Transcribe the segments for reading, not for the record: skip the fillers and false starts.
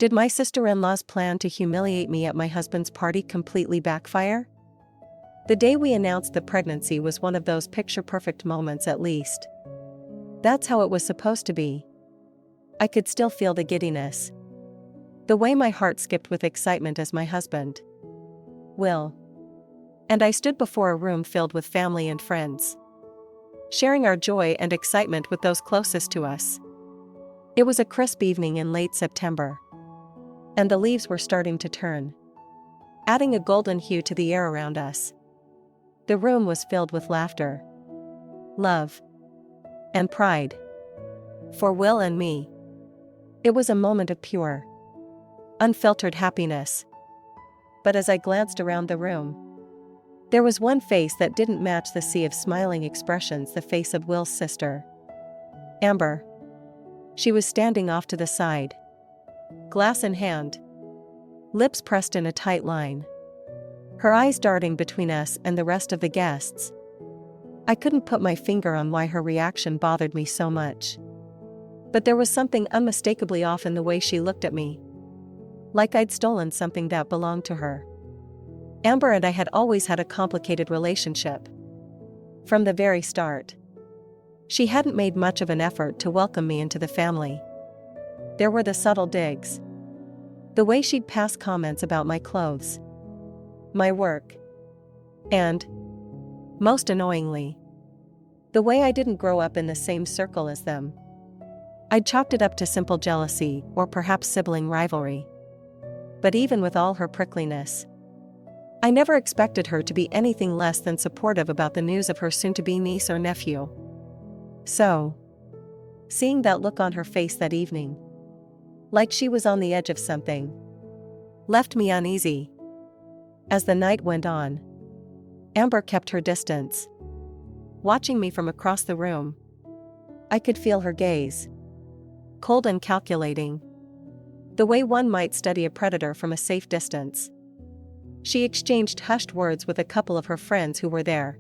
Did my sister-in-law's plan to humiliate me at my husband's party completely backfire? The day we announced the pregnancy was one of those picture-perfect moments at least. That's how it was supposed to be. I could still feel the giddiness. The way my heart skipped with excitement as my husband, Will, and I stood before a room filled with family and friends, sharing our joy and excitement with those closest to us. It was a crisp evening in late September, and the leaves were starting to turn, adding a golden hue to the air around us. The room was filled with laughter, love, and pride. For Will and me, it was a moment of pure, unfiltered happiness. But as I glanced around the room, there was one face that didn't match the sea of smiling expressions, the face of Will's sister, Amber. She was standing off to the side, glass in hand, lips pressed in a tight line, her eyes darting between us and the rest of the guests. I couldn't put my finger on why her reaction bothered me so much, but there was something unmistakably off in the way she looked at me, like I'd stolen something that belonged to her. Amber and I had always had a complicated relationship. From the very start, she hadn't made much of an effort to welcome me into the family. There were the subtle digs, the way she'd pass comments about my clothes, my work, and, most annoyingly, the way I didn't grow up in the same circle as them. I'd chalked it up to simple jealousy or perhaps sibling rivalry. But even with all her prickliness, I never expected her to be anything less than supportive about the news of her soon-to-be niece or nephew. So, seeing that look on her face that evening, like she was on the edge of something, left me uneasy. As the night went on, Amber kept her distance, watching me from across the room. I could feel her gaze, cold and calculating, the way one might study a predator from a safe distance. She exchanged hushed words with a couple of her friends who were there,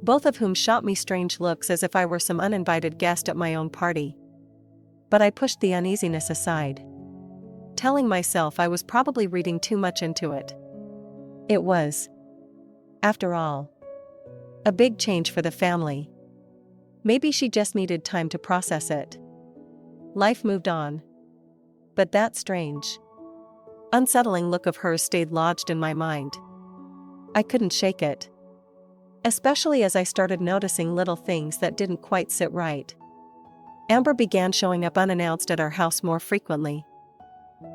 both of whom shot me strange looks as if I were some uninvited guest at my own party. But I pushed the uneasiness aside, telling myself I was probably reading too much into it. It was, after all, a big change for the family. Maybe she just needed time to process it. Life moved on. But that strange, unsettling look of hers stayed lodged in my mind. I couldn't shake it, especially as I started noticing little things that didn't quite sit right. Amber began showing up unannounced at our house more frequently.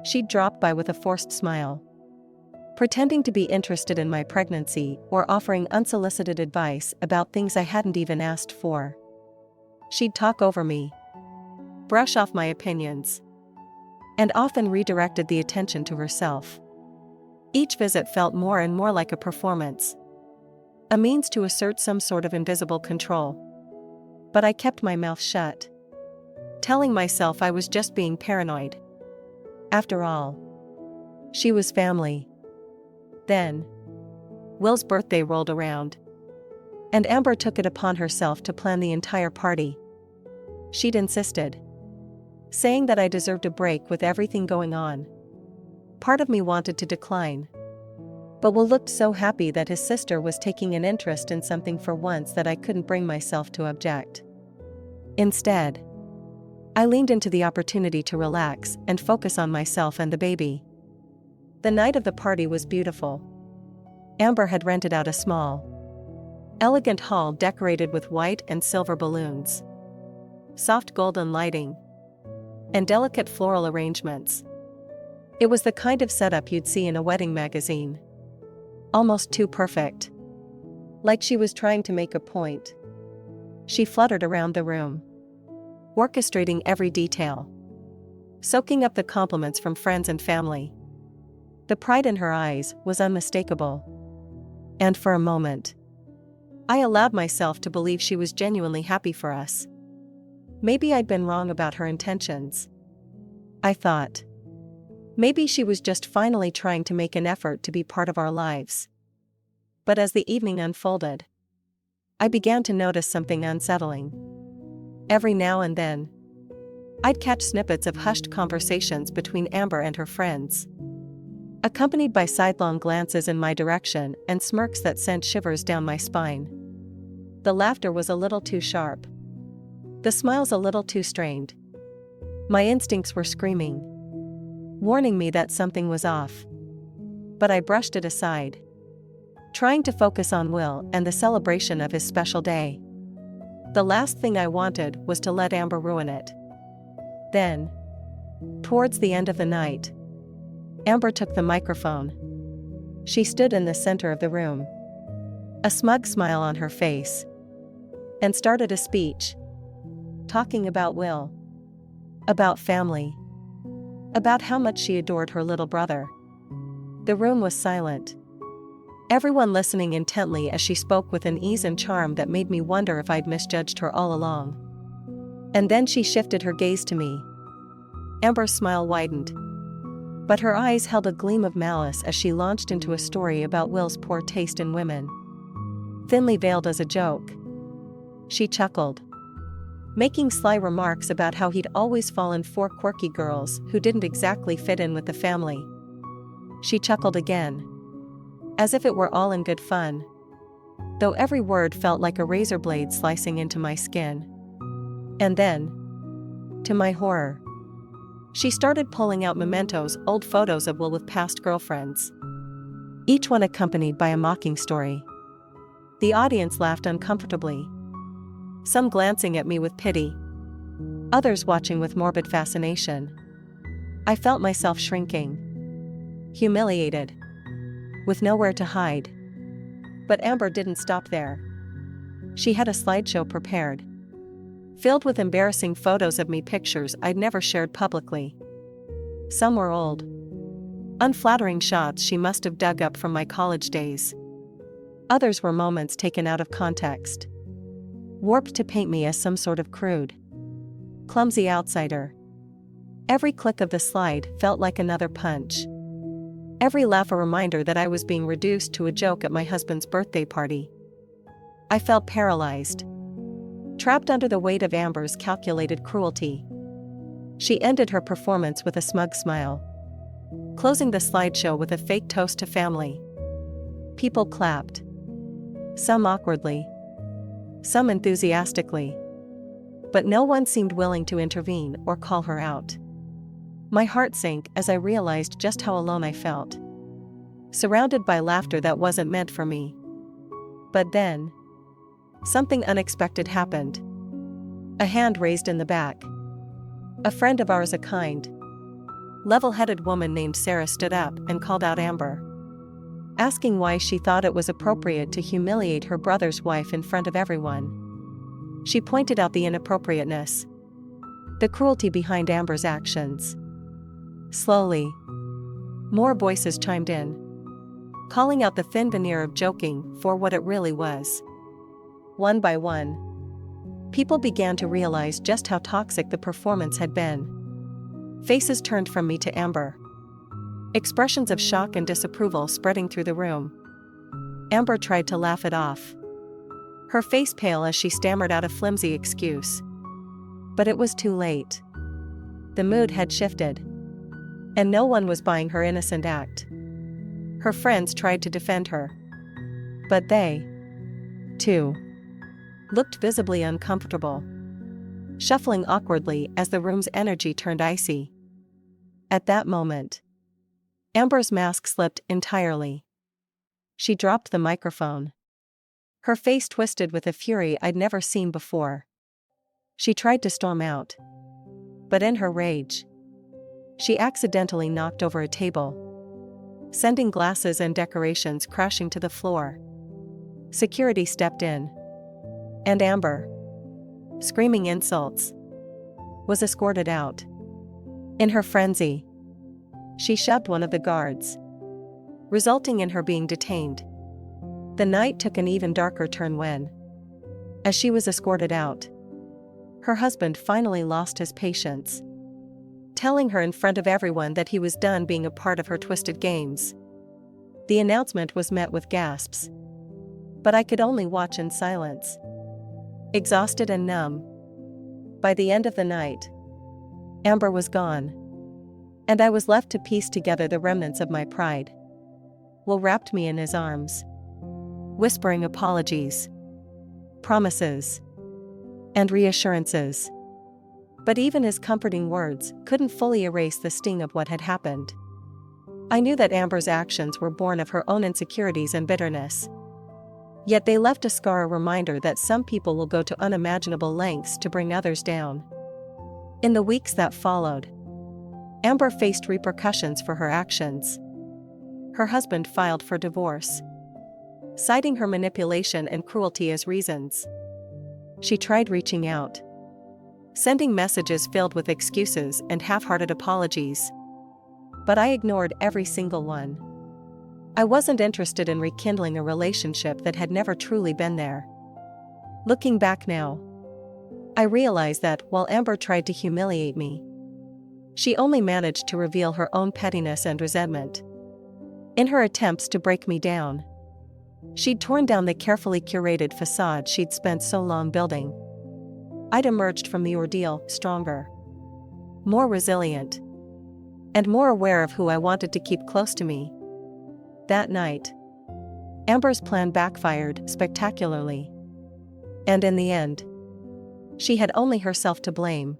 She'd drop by with a forced smile, pretending to be interested in my pregnancy or offering unsolicited advice about things I hadn't even asked for. She'd talk over me, brush off my opinions, and often redirected the attention to herself. Each visit felt more and more like a performance, a means to assert some sort of invisible control. But I kept my mouth shut, telling myself I was just being paranoid. After all, she was family. Then, Will's birthday rolled around, and Amber took it upon herself to plan the entire party. She'd insisted, saying that I deserved a break with everything going on. Part of me wanted to decline, but Will looked so happy that his sister was taking an interest in something for once that I couldn't bring myself to object. Instead, I leaned into the opportunity to relax and focus on myself and the baby. The night of the party was beautiful. Amber had rented out a small, elegant hall decorated with white and silver balloons, soft golden lighting, and delicate floral arrangements. It was the kind of setup you'd see in a wedding magazine. Almost too perfect. Like she was trying to make a point. She fluttered around the room, orchestrating every detail, soaking up the compliments from friends and family. The pride in her eyes was unmistakable. And for a moment, I allowed myself to believe she was genuinely happy for us. Maybe I'd been wrong about her intentions. I thought, maybe she was just finally trying to make an effort to be part of our lives. But as the evening unfolded, I began to notice something unsettling. Every now and then, I'd catch snippets of hushed conversations between Amber and her friends, accompanied by sidelong glances in my direction and smirks that sent shivers down my spine. The laughter was a little too sharp. The smiles a little too strained. My instincts were screaming, warning me that something was off. But I brushed it aside, trying to focus on Will and the celebration of his special day. The last thing I wanted was to let Amber ruin it. Then, towards the end of the night, Amber took the microphone. She stood in the center of the room, a smug smile on her face, and started a speech, talking about Will, about family, about how much she adored her little brother. The room was silent, everyone listening intently as she spoke with an ease and charm that made me wonder if I'd misjudged her all along. And then she shifted her gaze to me. Amber's smile widened, but her eyes held a gleam of malice as she launched into a story about Will's poor taste in women. Thinly veiled as a joke, she chuckled, making sly remarks about how he'd always fallen for quirky girls who didn't exactly fit in with the family. She chuckled again, as if it were all in good fun, though every word felt like a razor blade slicing into my skin. And then, to my horror, she started pulling out mementos, old photos of Will with past girlfriends, each one accompanied by a mocking story. The audience laughed uncomfortably, some glancing at me with pity, others watching with morbid fascination. I felt myself shrinking, humiliated, with nowhere to hide. But Amber didn't stop there. She had a slideshow prepared, filled with embarrassing photos of me, pictures I'd never shared publicly. Some were old, unflattering shots she must have dug up from my college days. Others were moments taken out of context, warped to paint me as some sort of crude, clumsy outsider. Every click of the slide felt like another punch, every laugh a reminder that I was being reduced to a joke at my husband's birthday party. I felt paralyzed, trapped under the weight of Amber's calculated cruelty. She ended her performance with a smug smile, closing the slideshow with a fake toast to family. People clapped, some awkwardly, some enthusiastically, but no one seemed willing to intervene or call her out. My heart sank as I realized just how alone I felt, surrounded by laughter that wasn't meant for me. But then, something unexpected happened. A hand raised in the back. A friend of ours, a kind, level-headed woman named Sarah, stood up and called out Amber, asking why she thought it was appropriate to humiliate her brother's wife in front of everyone. She pointed out the inappropriateness, the cruelty behind Amber's actions. Slowly, more voices chimed in, calling out the thin veneer of joking for what it really was. One by one, people began to realize just how toxic the performance had been. Faces turned from me to Amber, expressions of shock and disapproval spreading through the room. Amber tried to laugh it off, her face pale as she stammered out a flimsy excuse. But it was too late. The mood had shifted, and no one was buying her innocent act. Her friends tried to defend her, but they, too, looked visibly uncomfortable, shuffling awkwardly as the room's energy turned icy. At that moment, Amber's mask slipped entirely. She dropped the microphone, her face twisted with a fury I'd never seen before. She tried to storm out, but in her rage, she accidentally knocked over a table, sending glasses and decorations crashing to the floor. Security stepped in, and Amber, screaming insults, was escorted out. In her frenzy, she shoved one of the guards, resulting in her being detained. The night took an even darker turn when, as she was escorted out, her husband finally lost his patience, telling her in front of everyone that he was done being a part of her twisted games. The announcement was met with gasps, but I could only watch in silence, exhausted and numb. By the end of the night, Amber was gone. And I was left to piece together the remnants of my pride. Will wrapped me in his arms, whispering apologies, promises, and reassurances. But even his comforting words couldn't fully erase the sting of what had happened. I knew that Amber's actions were born of her own insecurities and bitterness. Yet they left a scar, a reminder that some people will go to unimaginable lengths to bring others down. In the weeks that followed, Amber faced repercussions for her actions. Her husband filed for divorce, citing her manipulation and cruelty as reasons. She tried reaching out, sending messages filled with excuses and half-hearted apologies. But I ignored every single one. I wasn't interested in rekindling a relationship that had never truly been there. Looking back now, I realize that while Amber tried to humiliate me, she only managed to reveal her own pettiness and resentment. In her attempts to break me down, she'd torn down the carefully curated facade she'd spent so long building. I'd emerged from the ordeal stronger, more resilient, and more aware of who I wanted to keep close to me. That night, Amber's plan backfired spectacularly. And in the end, she had only herself to blame.